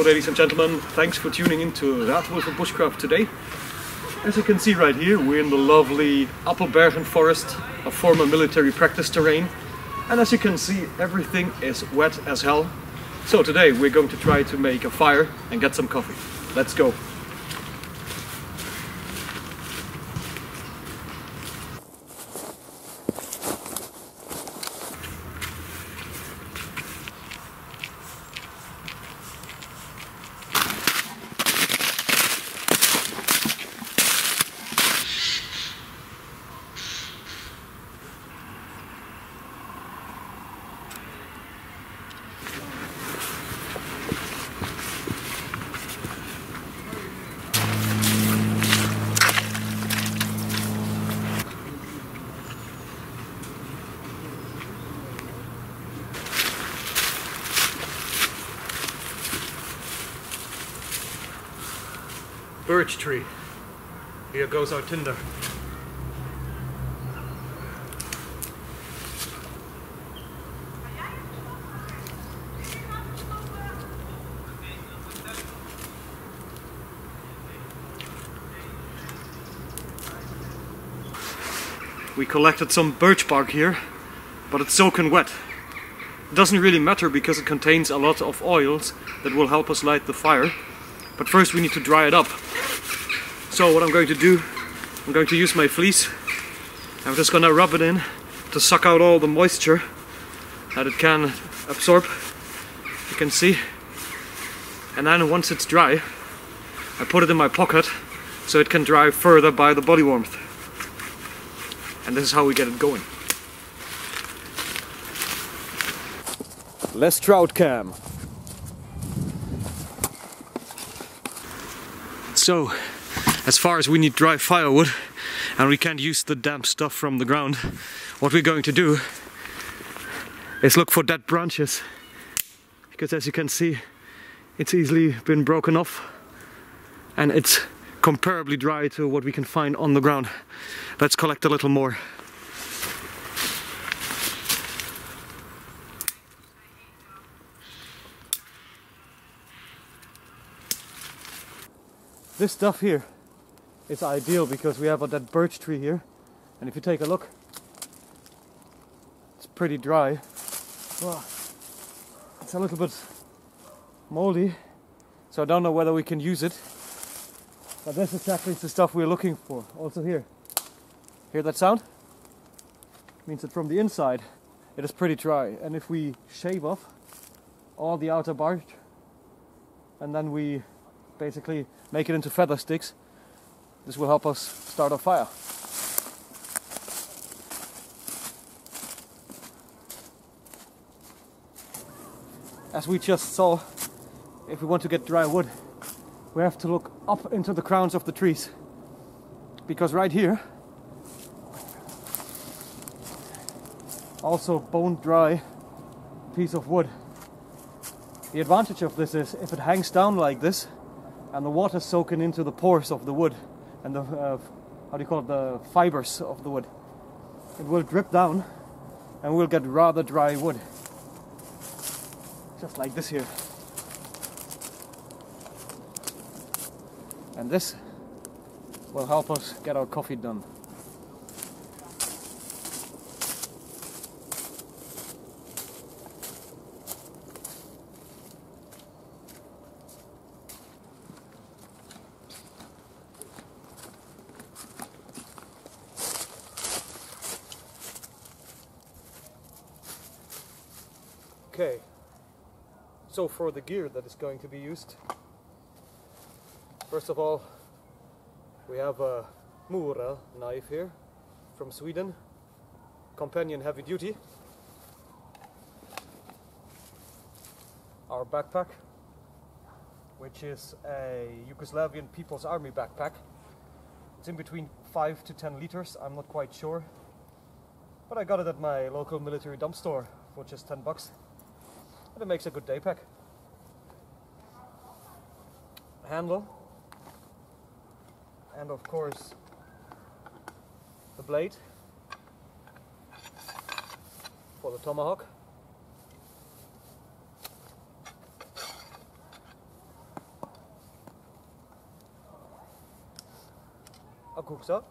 ladies and gentlemen, thanks for tuning in to Rathwulven Bushcraft today. As you can see right here, we're in the lovely Appelbergen forest, a former military practice terrain. And as you can see, everything is wet as hell. So today we're going to try to make a fire and get some coffee. Let's go! Birch tree. Here goes our tinder. We collected some birch bark here, but it's soaking wet. It doesn't really matter because it contains a lot of oils that will help us light the fire. But first we need to dry it up. So what I'm going to do, I'm going to use my fleece. I'm just gonna rub it in to suck out all the moisture that it can absorb. You can see. And then once it's dry, I put it in my pocket so it can dry further by the body warmth. And this is how we get it going. Less trout cam. So, as far as we need dry firewood and we can't use the damp stuff from the ground, what we're going to do is look for dead branches, because as you can see, it's easily been broken off and it's comparably dry to what we can find on the ground. Let's collect a little more. This stuff here is ideal because we have that birch tree here, and if you take a look, it's pretty dry. Well, it's a little bit moldy, so I don't know whether we can use it, but this is exactly the stuff we're looking for. Also here, hear that sound? It means that from the inside it is pretty dry, and if we shave off all the outer bark and then we basically make it into feather sticks, this will help us start a fire. As we just saw, if we want to get dry wood, we have to look up into the crowns of the trees, because right here, also bone dry piece of wood. The advantage of this is if it hangs down like this, and the water soaking into the pores of the wood and the the fibers of the wood, it will drip down and we'll get rather dry wood, just like this here. And this will help us get our coffee done. Okay, so for the gear that is going to be used, first of all, we have a Mura knife here from Sweden, companion heavy duty, our backpack, which is a Yugoslavian People's Army backpack. It's in between 5 to 10 liters, I'm not quite sure, but I got it at my local military dump store for just 10 bucks. And it makes a good day pack. Handle, and of course the blade for the tomahawk. Akuksa.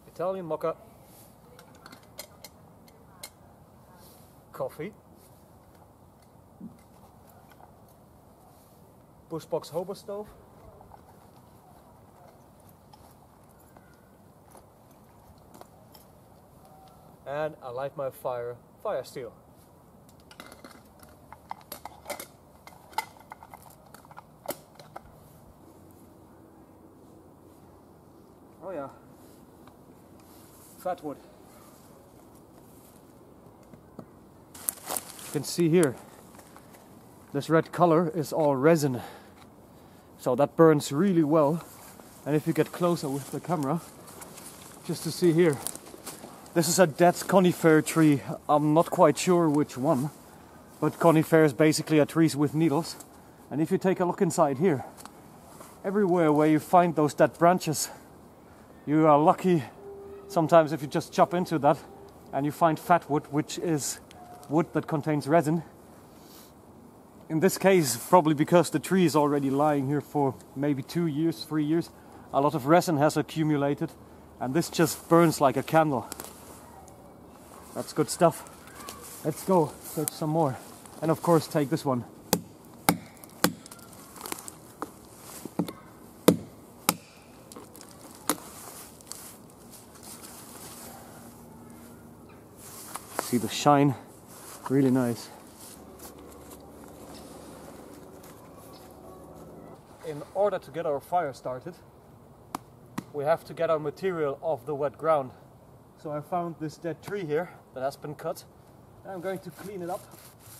Italian mocha. Coffee. Bushbox hobo stove. And I light my fire steel. Oh yeah, fat wood. You can see here, this red color is all resin, so that burns really well. And if you get closer with the camera, just to see here, this is a dead conifer tree. I'm not quite sure which one, but conifers basically are trees with needles. And if you take a look inside here, everywhere where you find those dead branches, you are lucky sometimes if you just chop into that and you find fat wood, which is wood that contains resin. In this case, probably because the tree is already lying here for maybe 2 years, 3 years, a lot of resin has accumulated, and this just burns like a candle. That's good stuff. Let's go search some more. And of course take this one. See the shine? Really nice. In order to get our fire started, we have to get our material off the wet ground. So I found this dead tree here that has been cut. And I'm going to clean it up,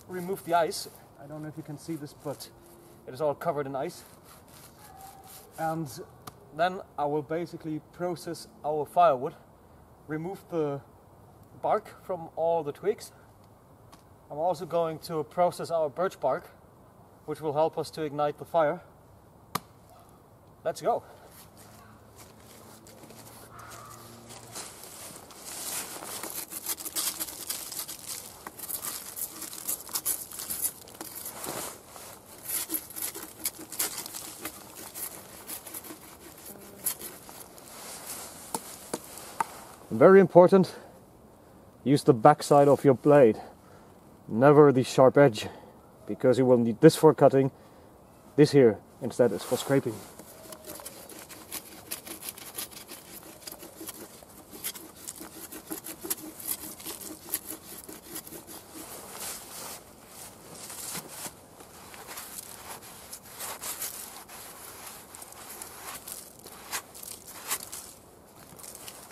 remove the ice. I don't know if you can see this, but it is all covered in ice. And then I will basically process our firewood, remove the bark from all the twigs. I'm also going to process our birch bark, which will help us to ignite the fire. Let's go. Very important, use the back side of your blade, never the sharp edge, because you will need this for cutting, this here instead is for scraping.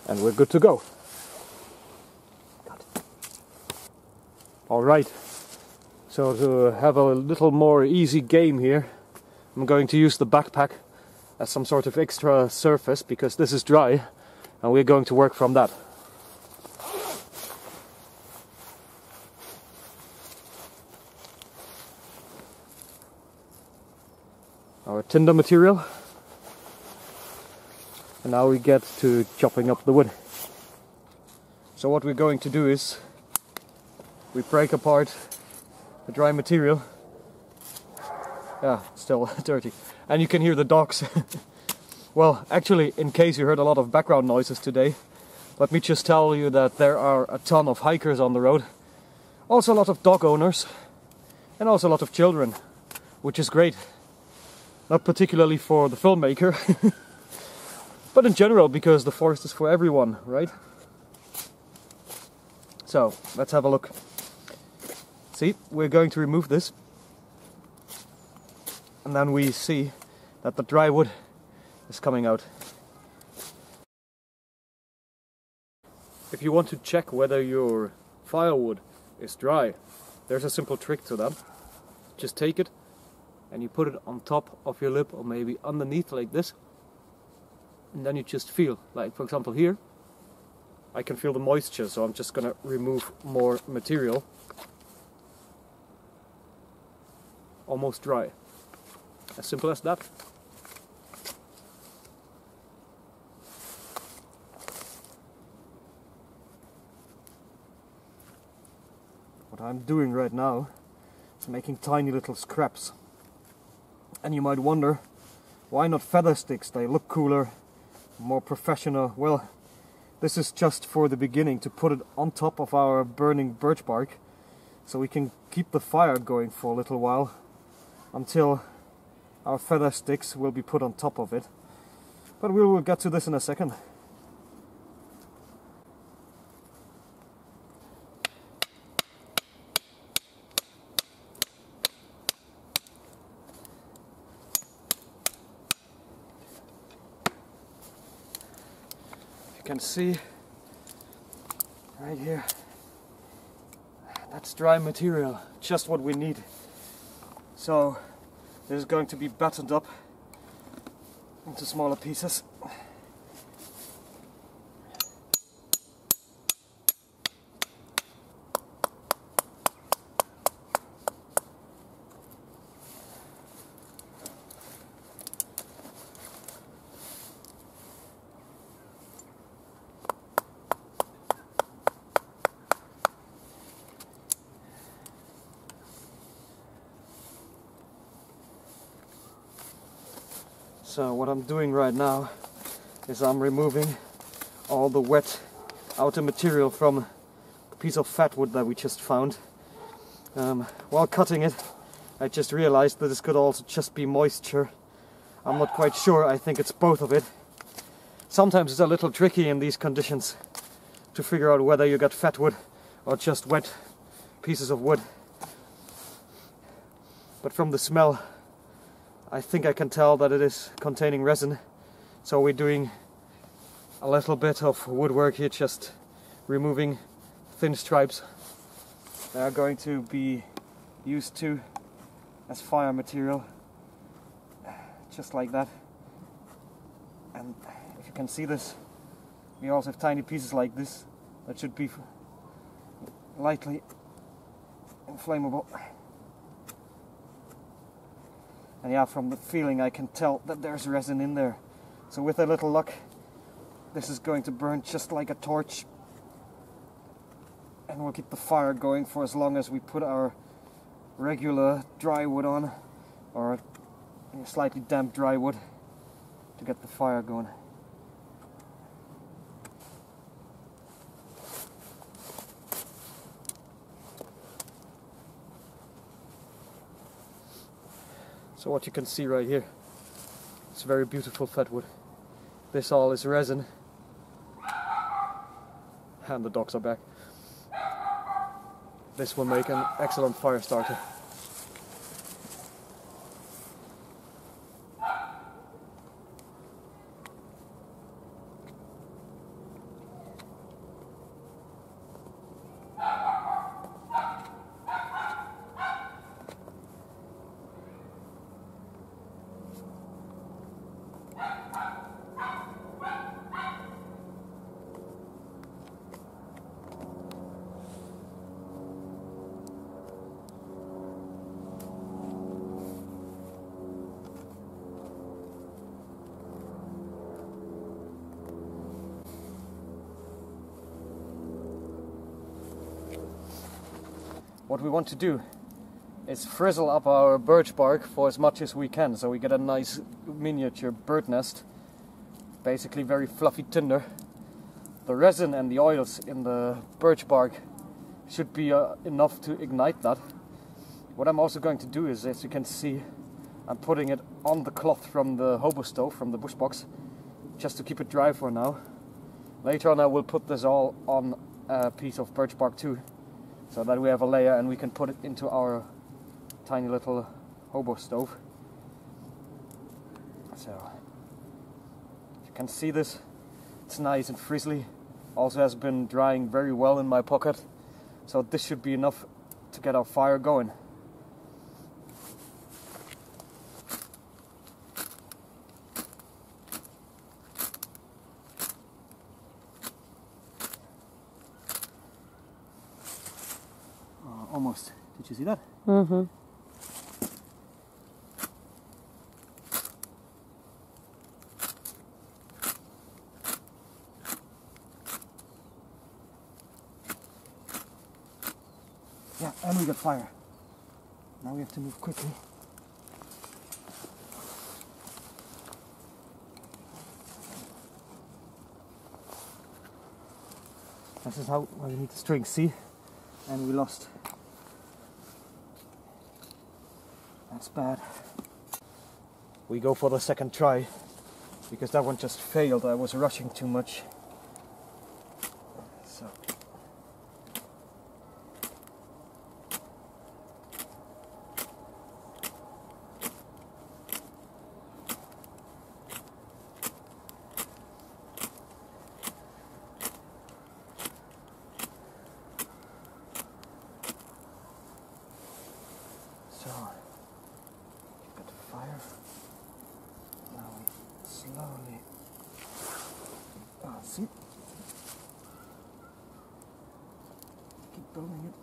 And we're good to go. Alright, so to have a little more easy game here, I'm going to use the backpack as some sort of extra surface, because this is dry and we're going to work from that. Our tinder material. And now we get to chopping up the wood. So what we're going to do is we break apart the dry material. Yeah, still dirty. And you can hear the dogs. Well, actually, in case you heard a lot of background noises today, let me just tell you that there are a ton of hikers on the road. Also a lot of dog owners. And also a lot of children, which is great. Not particularly for the filmmaker. But in general, because the forest is for everyone, right? So, let's have a look. See, we're going to remove this. And then we see that the dry wood is coming out. If you want to check whether your firewood is dry, there's a simple trick to that. Just take it and you put it on top of your lip, or maybe underneath like this. And then you just feel, like for example here, I can feel the moisture, so I'm just gonna remove more material. Almost dry. As simple as that. What I'm doing right now is making tiny little scraps. And you might wonder, Why not feather sticks? They look cooler, more professional. Well, this is just for the beginning, to put it on top of our burning birch bark, so we can keep the fire going for a little while until our feather sticks will be put on top of it. But we will get to this in a second. You can see right here, that's dry material, just what we need. So this is going to be battened up into smaller pieces. So what I'm doing right now is I'm removing all the wet outer material from the piece of fat wood that we just found. While cutting it, I just realized that this could also just be moisture. I'm not quite sure, I think it's both of it. Sometimes it's a little tricky in these conditions to figure out whether you got fat wood or just wet pieces of wood. But from the smell, I think I can tell that it is containing resin. So we're doing a little bit of woodwork here, just removing thin stripes. They are going to be used to as fire material, just like that. And if you can see this, we also have tiny pieces like this that should be lightly inflammable. And yeah, from the feeling I can tell that there's resin in there. So with a little luck, this is going to burn just like a torch. And we'll keep the fire going for as long as we put our regular dry wood on, or slightly damp dry wood, to get the fire going. So what you can see right here, it's very beautiful fat wood. This all is resin. And the dogs are back. This will make an excellent fire starter. What we want to do is frizzle up our birch bark for as much as we can, so we get a nice miniature bird nest, basically very fluffy tinder. The resin and the oils in the birch bark should be enough to ignite that. What I'm also going to do is, as you can see, I'm putting it on the cloth from the hobo stove, from the bush box, just to keep it dry for now. Later on I will put this all on a piece of birch bark too, so that we have a layer and we can put it into our tiny little hobo stove. So, if you can see this, it's nice and frizzly. Also has been drying very well in my pocket, so this should be enough to get our fire going. Almost. Did you see that? Mm-hmm. Yeah, and we got fire. Now we have to move quickly. This is how we need the string, see? And we lost. That's bad. We go for the second try, because that one just failed. I was rushing too much. So. Got the fire. Now we slowly. See? Keep building it.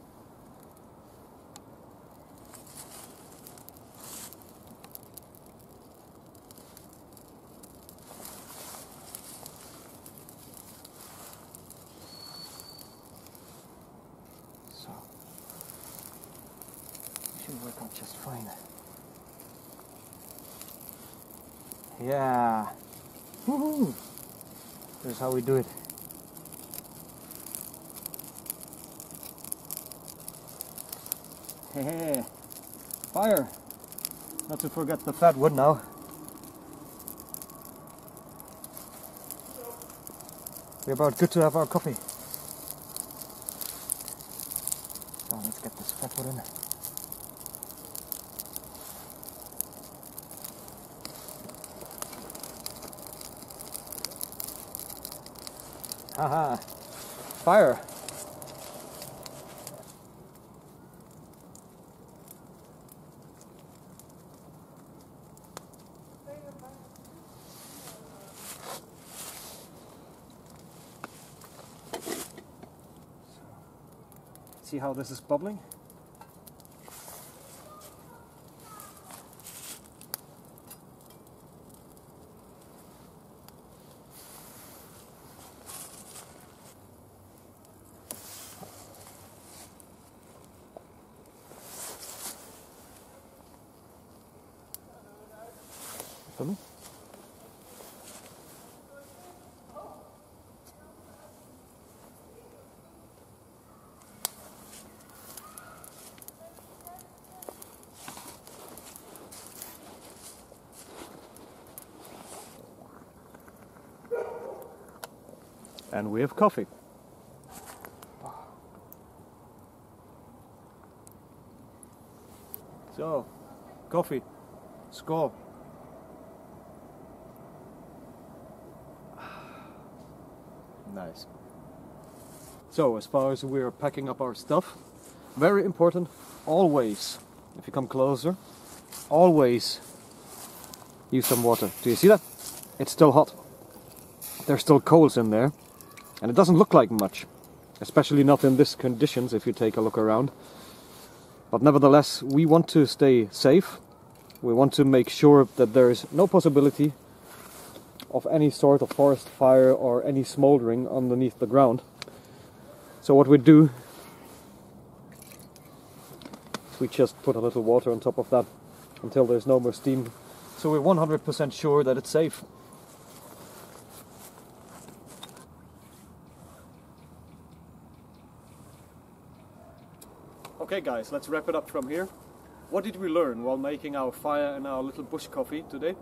So, it should work out just fine. Yeah. Woohoo! This is how we do it. Hey, fire! Not to forget the fat wood now. We're about good to have our coffee. So let's get this fat wood in. Haha, fire! See how this is bubbling? For me? And we have coffee. So, coffee. Skål. Nice. So, as far as we're packing up our stuff, very important, always, if you come closer, always use some water. Do you see that? It's still hot. There's still coals in there, and it doesn't look like much, especially not in these conditions if you take a look around. But nevertheless, we want to stay safe. We want to make sure that there is no possibility of any sort of forest fire or any smoldering underneath the ground. So what we do is we just put a little water on top of that until there's no more steam. So we're 100% sure that it's safe. Okay guys, let's wrap it up from here. What did we learn while making our fire and our little bush coffee today?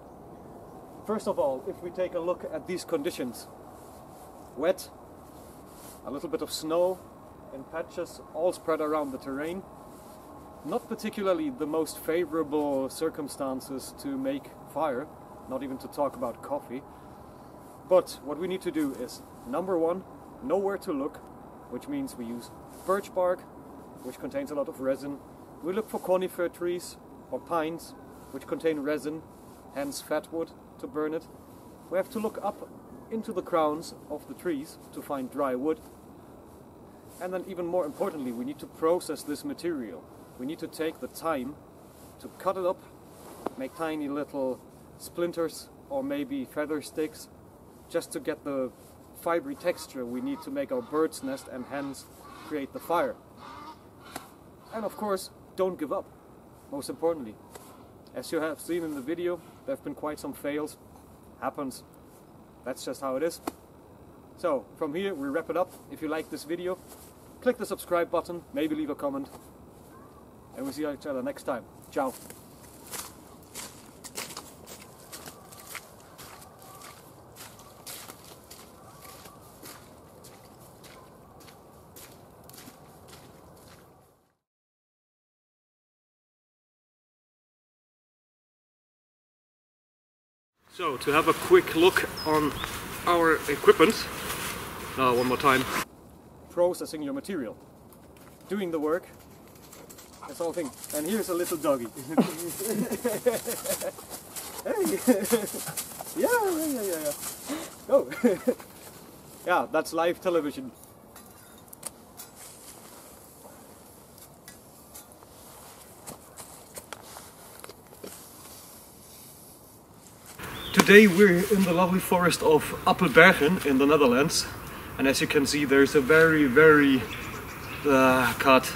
First of all, if we take a look at these conditions, wet, a little bit of snow in patches, all spread around the terrain, not particularly the most favorable circumstances to make fire, not even to talk about coffee. But what we need to do is, number one, know where to look, which means we use birch bark, which contains a lot of resin. We look for conifer trees or pines, which contain resin, hence fat wood, to burn it. We have to look up into the crowns of the trees to find dry wood. And then even more importantly, we need to process this material. We need to take the time to cut it up, make tiny little splinters or maybe feather sticks, just to get the fibery texture we need to make our bird's nest and hence create the fire. And of course, don't give up, most importantly. As you have seen in the video, there have been quite some fails. Happens. That's just how it is. So from here we wrap it up. If you like this video, click the subscribe button, maybe leave a comment, and we'll see each other next time. Ciao. So, to have a quick look on our equipment, one more time. Processing your material, doing the work, that's the whole thing. And here's a little doggy. Hey. Yeah. Oh, yeah, that's live television. Today we're in the lovely forest of Appelbergen in the Netherlands, and as you can see there's a very cut